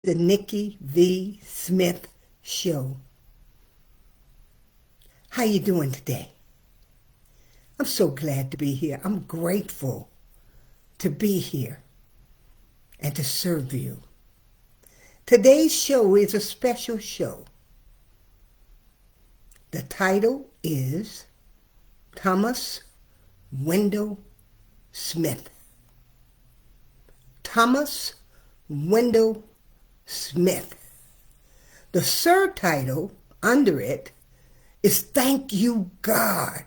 the Nikki V. Smith Show. How you doing today? I'm so glad to be here. I'm grateful to be here and to serve you. Today's show is a special show. The title is Thomas Wendell Smith. Thomas Wendell Smith. The subtitle under it is Thank You, God,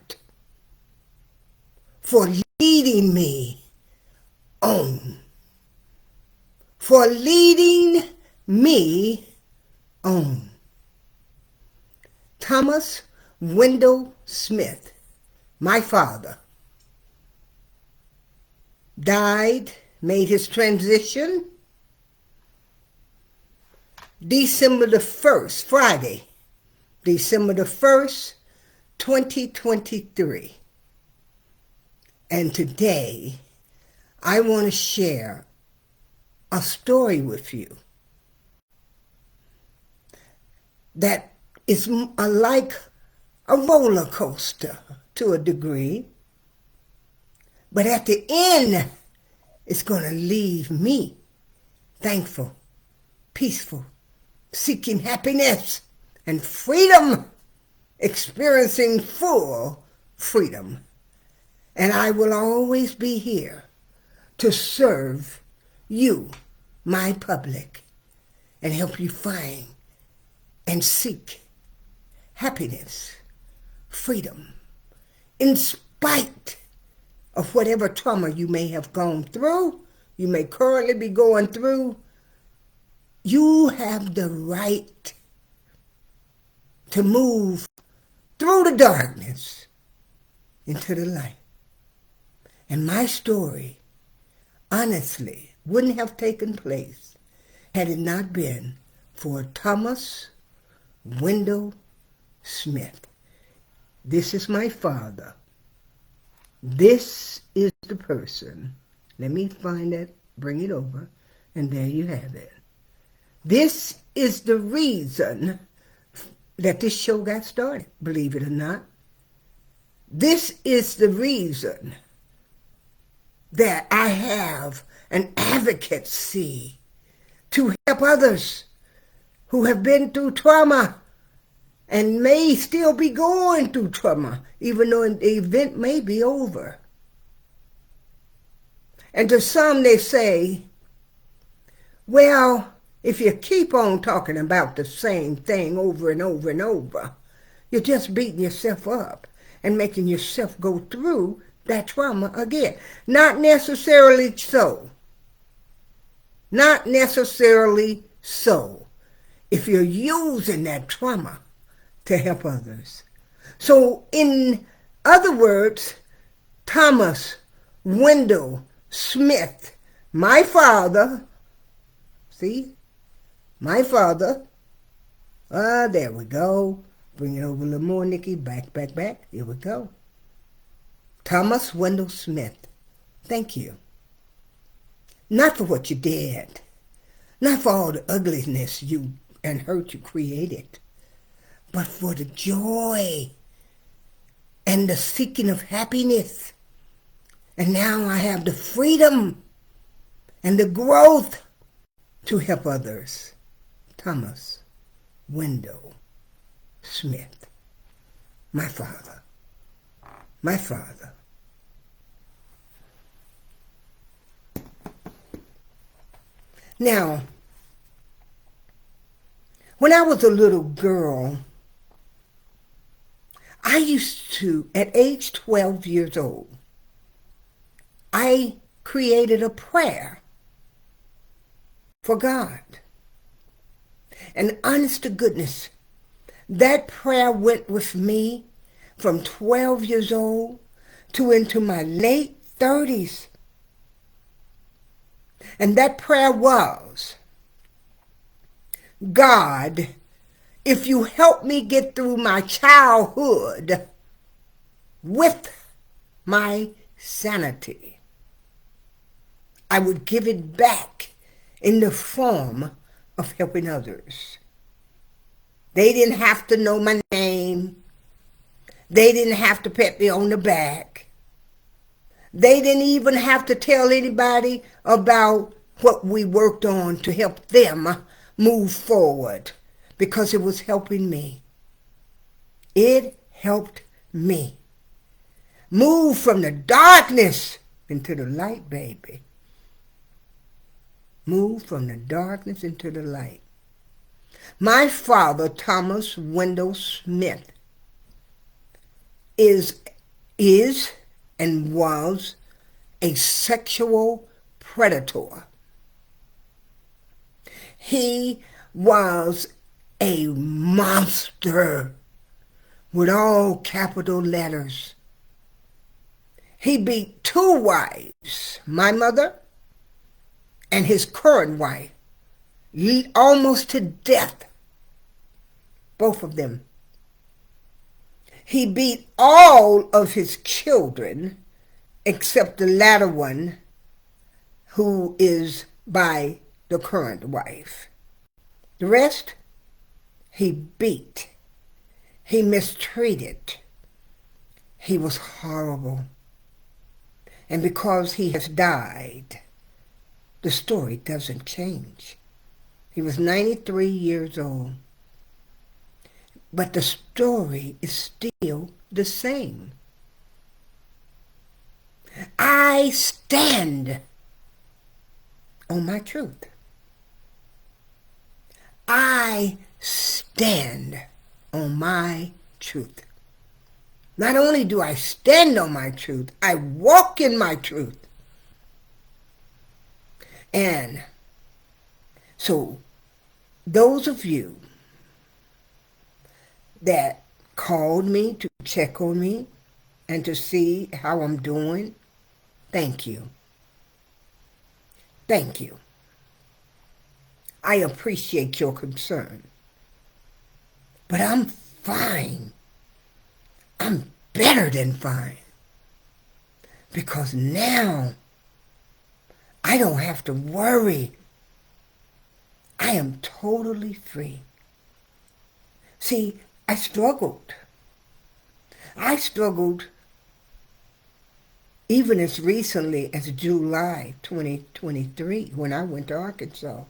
for leading me on. For leading me on. Thomas Wendell Smith, my father, died, made his transition December the 1st, Friday, December the 1st, 2023. And today, I want to share a story with you that is like a roller coaster to a degree, but at the end, it's going to leave me thankful, peaceful, seeking happiness and freedom, experiencing full freedom. And I will always be here to serve you, my public, and help you find and seek happiness, freedom, in spite of whatever trauma you may have gone through, you may currently be going through. You have the right to move through the darkness into the light. And my story, honestly, wouldn't have taken place had it not been for Thomas Wendell Smith. This is my father. This is the person. Let me find it, bring it over, and there you have it. This is the reason that this show got started, believe it or not. This is the reason that I have an advocacy to help others who have been through trauma and may still be going through trauma, even though the event may be over. And to some they say, well, if you keep on talking about the same thing over and over and over, you're just beating yourself up and making yourself go through that trauma again. Not necessarily so. Not necessarily so. If you're using that trauma to help others. So in other words, Thomas Wendell Smith, my father, see, my father, there we go. Bring it over a little more, Nikki, back. Here we go. Thomas Wendell Smith, thank you. Not for what you did, not for all the ugliness you and hurt you created, but for the joy and the seeking of happiness. And now I have the freedom and the growth to help others. Thomas Wendell Smith, my father. My father. Now, when I was a little girl, I used to, at age 12 years old, I created a prayer for God. And honest to goodness, that prayer went with me from 12 years old to into my late 30s. And that prayer was, God, if you help me get through my childhood with my sanity, I would give it back in the form of helping others. They didn't have to know my name. They didn't have to pat me on the back. They didn't even have to tell anybody about what we worked on to help them move forward, because it was helping me. It helped me move from the darkness into the light, baby. Move from the darkness into the light. My father, Thomas Wendell Smith, is and was a sexual predator. He was a monster with all capital letters. He beat 2 wives, my mother and his current wife, almost to death, both of them. He beat all of his children except the latter one, who is by the current wife. The rest, he beat. He mistreated. He was horrible. And because he has died, the story doesn't change. He was 93 years old. But the story is still the same. I stand on my truth. I stand on my truth. Not only do I stand on my truth, I walk in my truth. And so those of you that called me to check on me and to see how I'm doing, thank you. Thank you. I appreciate your concern. But I'm fine. I'm better than fine. Because now I don't have to worry. I am totally free. See, I struggled. I struggled even as recently as July 2023 when I went to Arkansas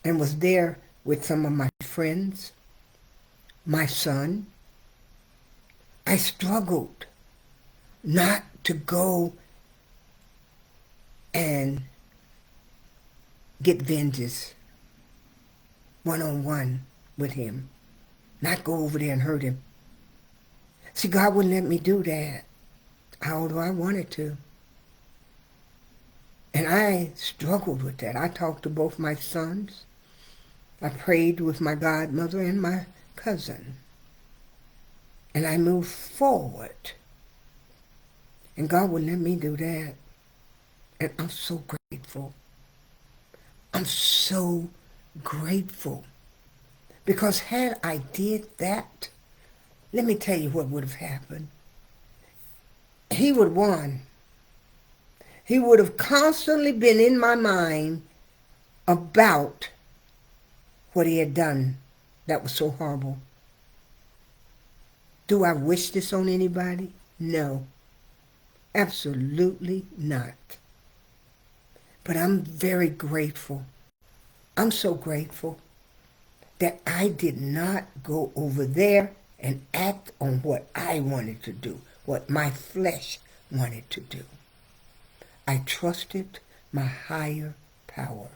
and was there with some of my friends, my son. I struggled not to go and get vengeance one-on-one with him, not go over there and hurt him. See, God wouldn't let me do that, although I wanted to. And I struggled with that. I talked to both my sons. I prayed with my godmother and my cousin. And I moved forward. And God wouldn't let me do that. And I'm so grateful. I'm so grateful. Because had I did that, let me tell you what would have happened. He would have won. He would have constantly been in my mind about what he had done that was so horrible. Do I wish this on anybody? No. Absolutely not. But I'm very grateful. I'm so grateful that I did not go over there and act on what I wanted to do, what my flesh wanted to do. I trusted my higher power.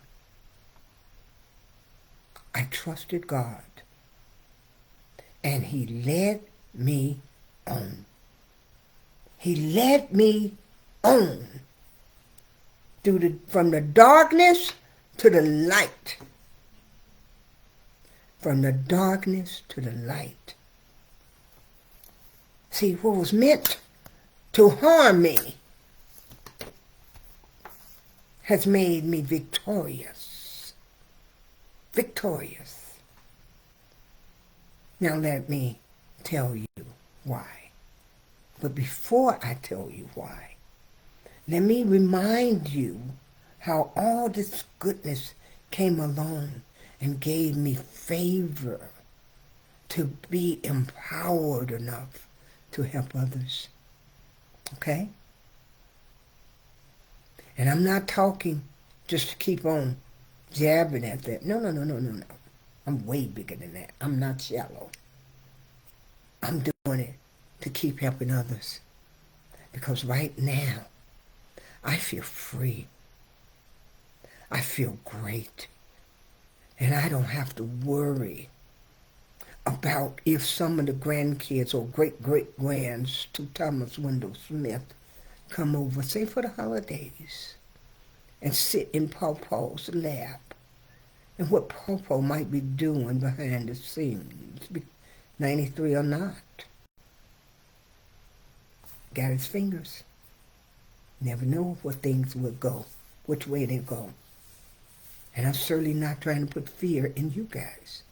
I trusted God. And he led me on. He led me on from the darkness to the light. From the darkness to the light. See, what was meant to harm me has made me victorious. Victorious. Now let me tell you why. But before I tell you why, let me remind you how all this goodness came along and gave me favor to be empowered enough to help others. Okay? And I'm not talking just to keep on jabbing at that. No, no, no, no, no, no. I'm way bigger than that. I'm not shallow. I'm doing it to keep helping others. Because right now, I feel free. I feel great. And I don't have to worry about if some of the grandkids or great-great-grands to Thomas Wendell Smith come over, say for the holidays, and sit in Pawpaw's lap. And what Pawpaw might be doing behind the scenes, 93 or not. Got his fingers. Never know what things will go, which way they go. And I'm certainly not trying to put fear in you guys.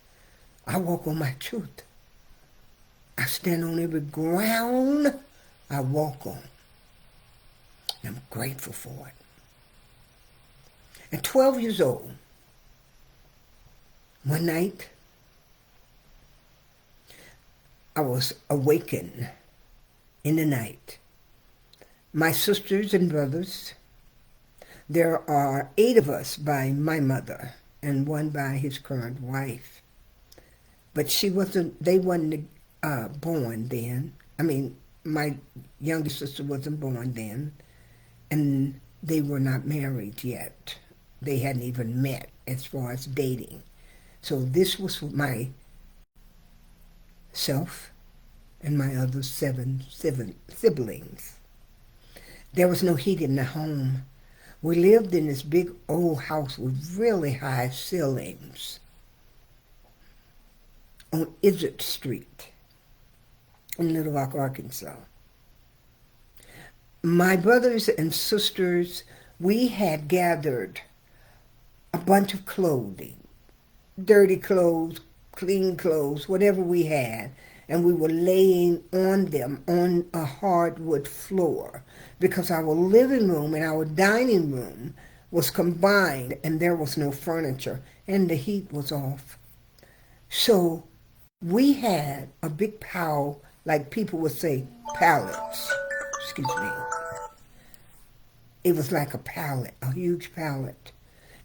I walk on my truth. I stand on every ground I walk on. And I'm grateful for it. At 12 years old, one night, I was awakened in the night. My sisters and brothers, there are 8 of us by my mother and 1 by his current wife. But they wasn't born then. I mean, my youngest sister wasn't born then, and they were not married yet. They hadn't even met as far as dating. So this was my self and my other 7 siblings. There was no heat in the home. We lived in this big old house with really high ceilings on Izzard Street in Little Rock, Arkansas. My brothers and sisters, we had gathered a bunch of clothing, dirty clothes, clean clothes, whatever we had, and we were laying on them on a hardwood floor because our living room and our dining room was combined and there was no furniture and the heat was off. So we had a big pile, like people would say, pallets. Excuse me. It was like a pallet, a huge pallet.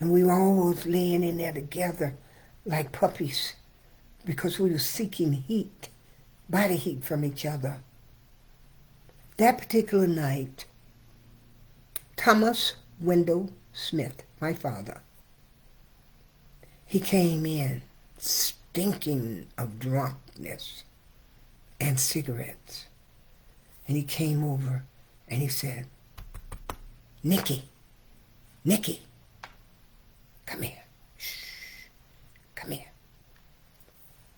And we were always laying in there together like puppies because we were seeking heat, body heat from each other. That particular night, Thomas Wendell Smith, my father, he came in stinking of drunkenness and cigarettes. And he came over and he said, Nikki, come here. Shh, come here.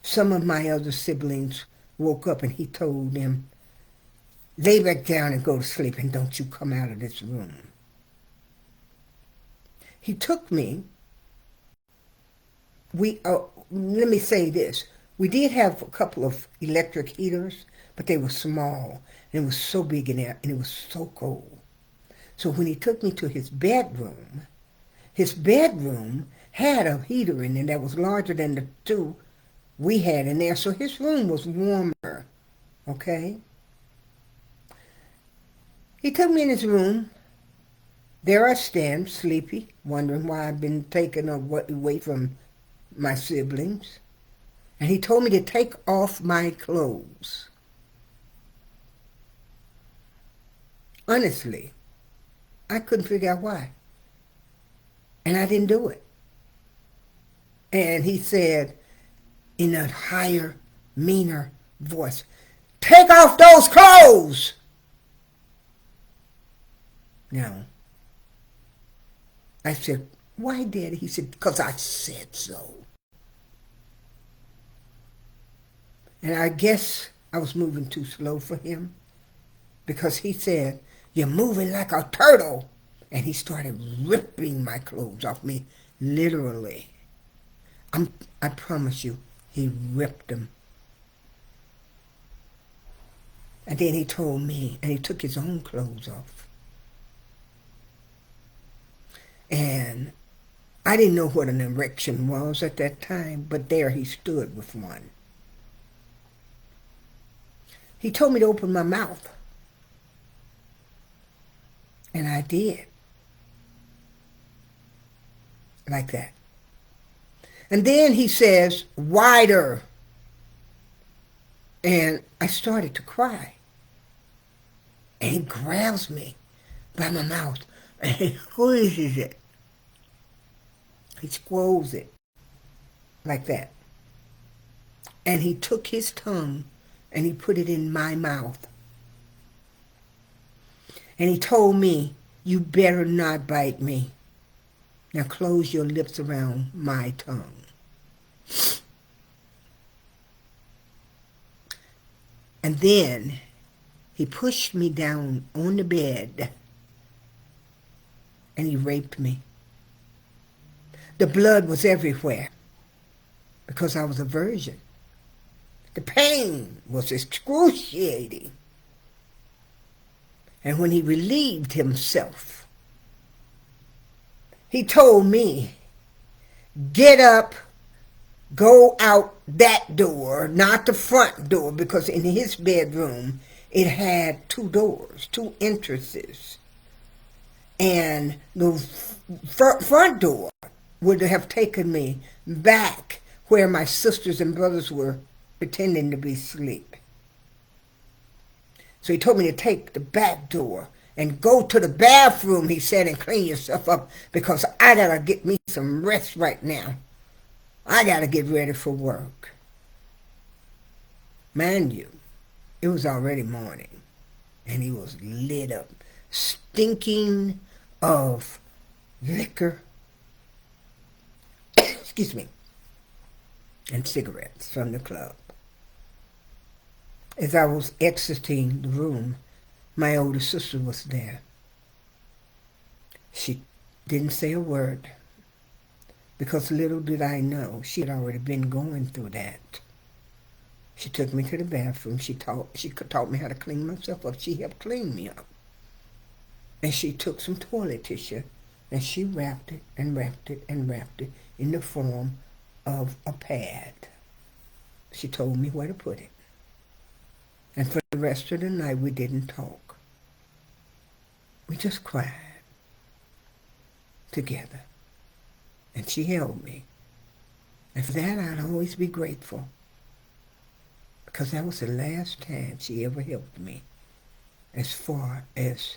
Some of my other siblings woke up and he told them, lay back down and go to sleep and don't you come out of this room. He took me. Let me say this. We did have a couple of electric heaters, but they were small. And it was so big in there and it was so cold. So when he took me to his bedroom had a heater in it that was larger than the 2 we had in there. So his room was warmer, okay? He took me in his room. There I stand, sleepy, wondering why I've been taken away from my siblings. And he told me to take off my clothes. Honestly, I couldn't figure out why. And I didn't do it. And he said in a higher, meaner voice, take off those clothes! Now, I said, why, Daddy? He said, because I said so. And I guess I was moving too slow for him because he said, you're moving like a turtle. And he started ripping my clothes off me, literally. I promise you, he ripped them. And then he told me, and he took his own clothes off. And I didn't know what an erection was at that time, but there he stood with one. He told me to open my mouth, and I did, like that. And then he says, wider, and I started to cry. And he grabs me by my mouth, and he squeezes it. He squeezes it, like that. And he took his tongue and he put it in my mouth. And he told me, you better not bite me. Now close your lips around my tongue. And then he pushed me down on the bed and he raped me. The blood was everywhere because I was a virgin. The pain was excruciating. And when he relieved himself, he told me, get up, go out that door, not the front door, because in his bedroom it had two doors, two entrances. And the front door would have taken me back where my sisters and brothers were pretending to be asleep. So he told me to take the back door and go to the bathroom, he said, and clean yourself up because I gotta get me some rest right now. I gotta get ready for work. Mind you, it was already morning and he was lit up, stinking of liquor, excuse me, and cigarettes from the club. As I was exiting the room, my older sister was there. She didn't say a word because little did I know she had already been going through that. She took me to the bathroom. She taught me how to clean myself up. She helped clean me up. And she took some toilet tissue and she wrapped it and wrapped it and wrapped it in the form of a pad. She told me where to put it. And for the rest of the night, we didn't talk. We just cried together. And she held me. And for that, I'd always be grateful. Because that was the last time she ever helped me as far as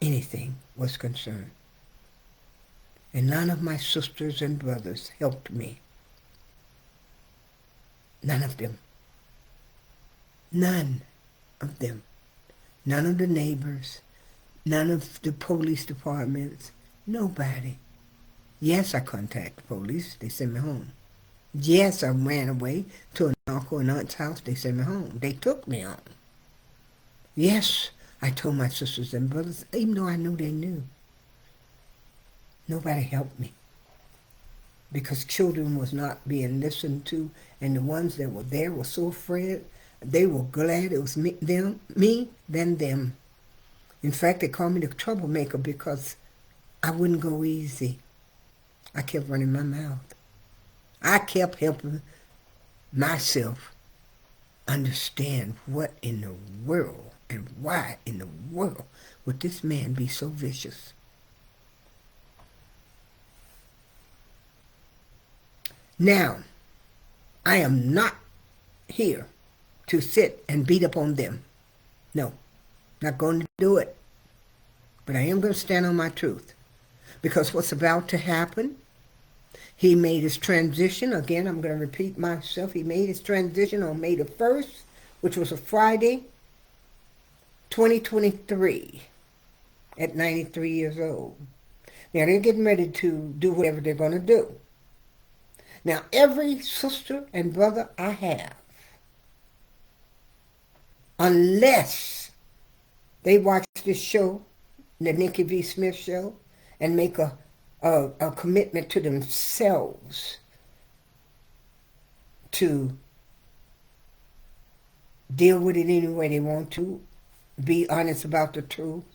anything was concerned. And none of my sisters and brothers helped me. None of them. None of them. None of the neighbors. None of the police departments. Nobody. Yes, I contacted the police. They sent me home. Yes, I ran away to an uncle and aunt's house. They sent me home. They took me home. Yes, I told my sisters and brothers, even though I knew they knew. Nobody helped me because children was not being listened to, and the ones that were there were so afraid. They were glad it was me than them. In fact, they called me the troublemaker because I wouldn't go easy. I kept running my mouth. I kept helping myself understand what in the world and why in the world would this man be so vicious. Now, I am not here to sit and beat up on them. No, not going to do it. But I am going to stand on my truth. Because what's about to happen, he made his transition. Again, I'm going to repeat myself. He made his transition on May the 1st, which was a Friday, 2023, at 93 years old. Now, they're getting ready to do whatever they're going to do. Now, every sister and brother I have, unless they watch this show, the Nikki V. Smith show, and make a commitment to themselves to deal with it any way they want to, be honest about the truth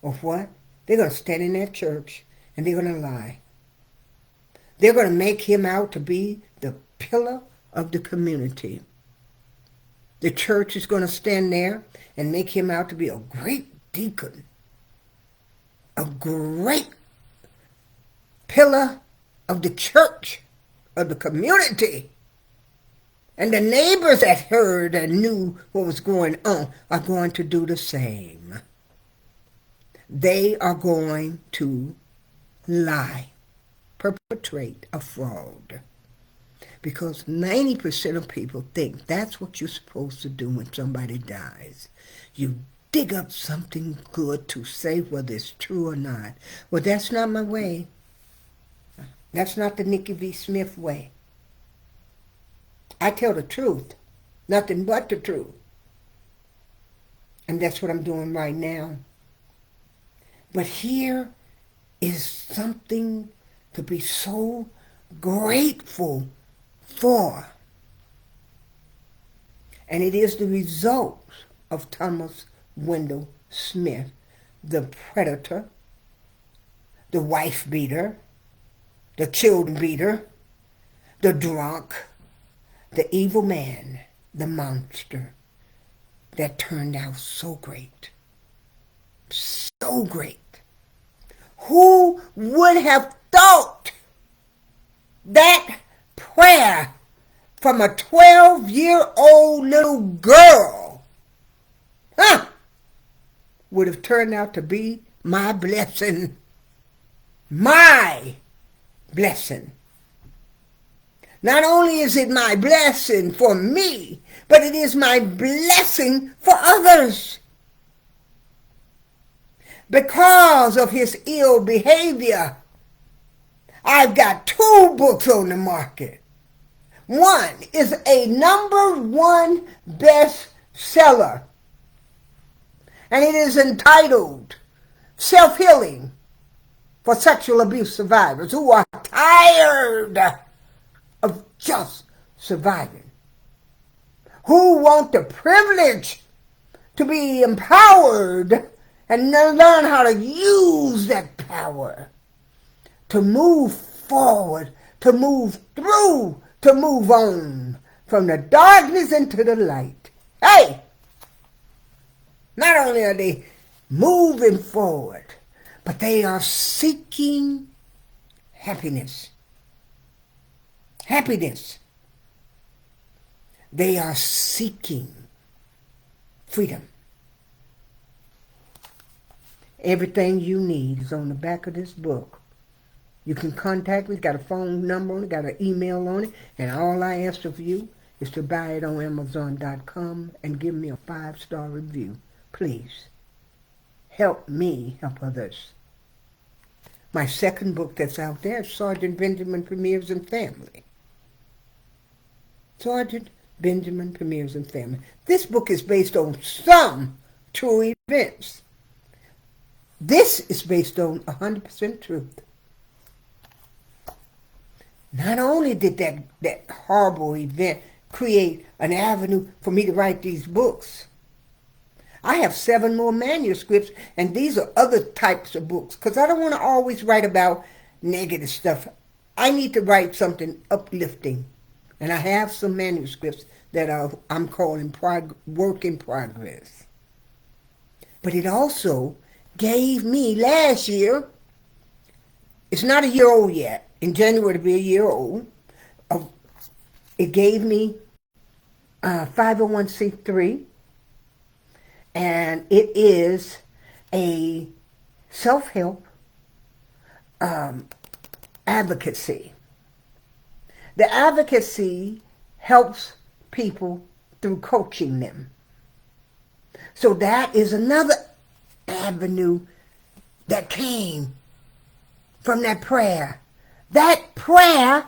of what? They're going to stand in that church and they're going to lie. They're going to make him out to be the pillar of the community. The church is going to stand there and make him out to be a great deacon, a great pillar of the church, of the community. And the neighbors that heard and knew what was going on are going to do the same. They are going to lie, perpetrate a fraud. Because 90% of people think that's what you're supposed to do when somebody dies. You dig up something good to say whether it's true or not. Well, that's not my way. That's not the Nikki V. Smith way. I tell the truth, nothing but the truth. And that's what I'm doing right now. But here is something to be so grateful for. And it is the result of Thomas Wendell Smith, the predator, the wife beater, the children beater, the drunk, the evil man, the monster that turned out so great. So great. Who would have thought that prayer from a 12-year-old little girl would have turned out to be my blessing? My blessing. Not only is it my blessing for me, but it is my blessing for others. Because of his ill behavior, I've got 2 books on the market. One is a #1 bestseller, and it is entitled Self-Healing for Sexual Abuse Survivors who are tired of just surviving, who want the privilege to be empowered and learn how to use that power to move forward, to move through, to move on from the darkness into the light. Hey! Not only are they moving forward, but they are seeking happiness. Happiness. They are seeking freedom. Everything you need is on the back of this book. You can contact me. It's got a phone number on it, got an email on it, and all I ask of you is to buy it on Amazon.com and give me a 5-star review. Please. Help me help others. My second book that's out there is Sergeant Benjamin Premiers and Family. Sergeant Benjamin Premiers and Family. This book is based on some true events. This is based on 100% truth. Not only did that horrible event create an avenue for me to write these books, I have 7 more manuscripts, and these are other types of books, because I don't want to always write about negative stuff. I need to write something uplifting, and I have some manuscripts that I'm calling work in progress. But it also gave me last year, it's not a year old yet, in January to be a year old, it gave me 501c3, and it is a self-help advocacy. The advocacy helps people through coaching them. So that is another avenue that came from that prayer. That prayer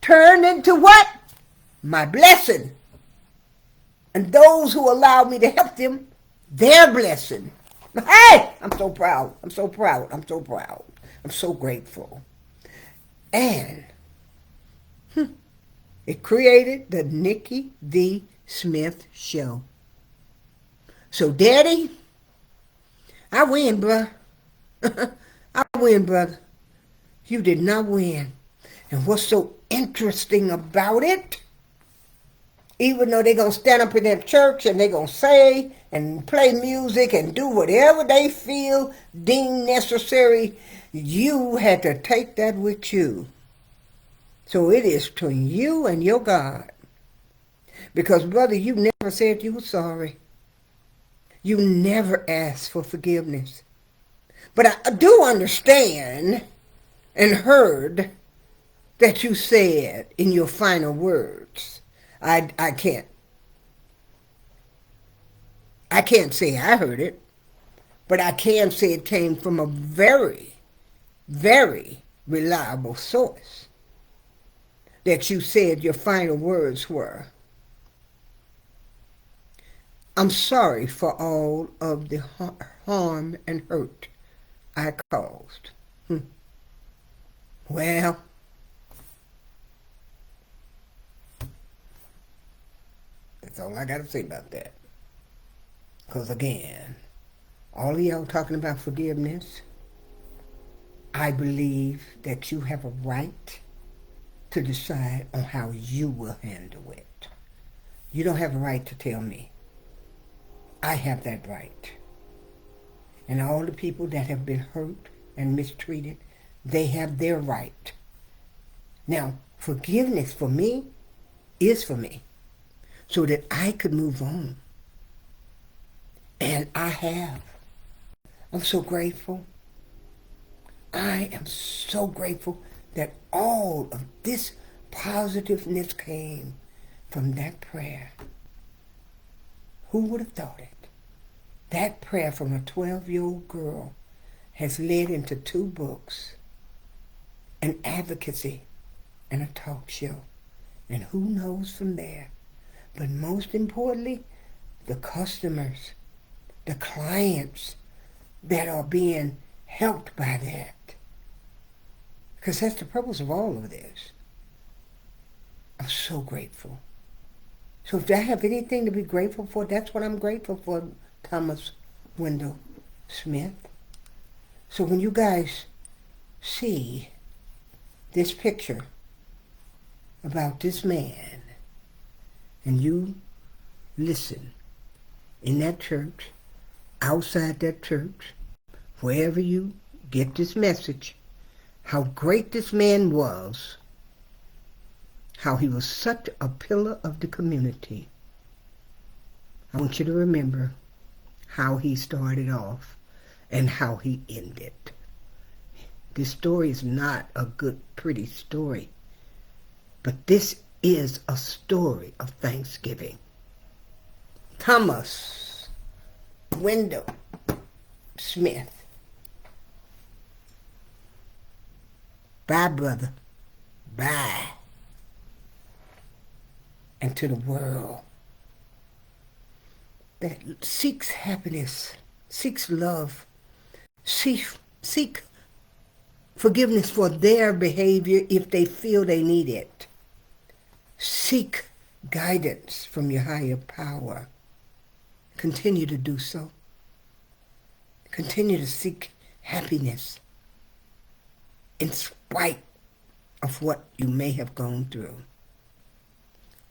turned into what? My blessing. And those who allowed me to help them, their blessing. Hey, I'm so proud. I'm so proud. I'm so proud. I'm so grateful. And it created the Nikki V. Smith Show. So, Daddy, I win, bruh. I win, brother. You did not win. And what's so interesting about it, even though they're going to stand up in that church and they're going to say and play music and do whatever they feel deemed necessary, you had to take that with you. So it is between you and your God. Because, brother, you never said you were sorry. You never asked for forgiveness. But I do understand and heard that you said in your final words, I can't say I heard it, but I can say it came from a very, very reliable source. That you said your final words were, I'm sorry for all of the harm and hurt I caused. Well, that's all I got to say about that. Because again, all of y'all talking about forgiveness, I believe that you have a right to decide on how you will handle it. You don't have a right to tell me. I have that right. And all the people that have been hurt and mistreated, they have their right. Now, forgiveness for me is for me, so that I could move on. And I have. I'm so grateful. I am so grateful that all of this positiveness came from that prayer. Who would have thought it? That prayer from a 12-year-old girl has led into 2 books, an advocacy, and a talk show. And who knows from there? But most importantly, the customers, the clients that are being helped by that. Because that's the purpose of all of this. I'm so grateful. So if I have anything to be grateful for, that's what I'm grateful for, Thomas Wendell Smith. So when you guys see this picture about this man, and you listen in that church, outside that church, wherever you get this message, how great this man was, how he was such a pillar of the community. I want you to remember how he started off and how he ended. This story is not a good, pretty story, but this is a story of Thanksgiving. Thomas Wendell Smith. Bye, brother. Bye. And to the world that seeks happiness, seeks love, seek forgiveness for their behavior if they feel they need it. Seek guidance from your higher power. Continue to do so. Continue to seek happiness in spite of what you may have gone through.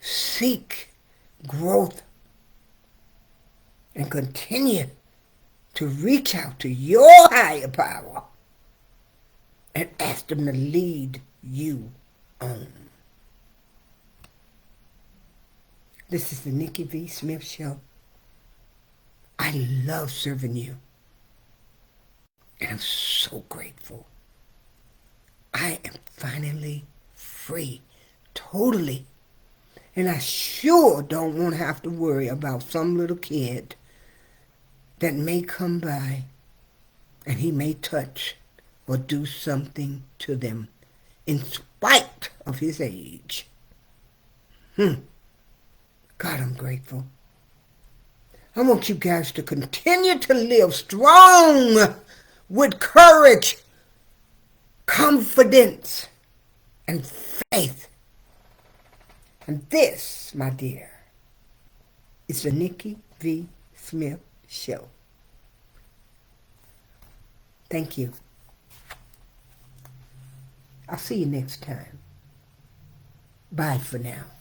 Seek growth and continue to reach out to your higher power and ask them to lead you on. This is the Nikki V. Smith Show. I love serving you. And I'm so grateful. I am finally free. Totally. And I sure don't want to have to worry about some little kid that may come by and he may touch or do something to them in spite of his age. God, I'm grateful. I want you guys to continue to live strong with courage, confidence, and faith. And this, my dear, is the Nikki V. Smith Show. Thank you. I'll see you next time. Bye for now.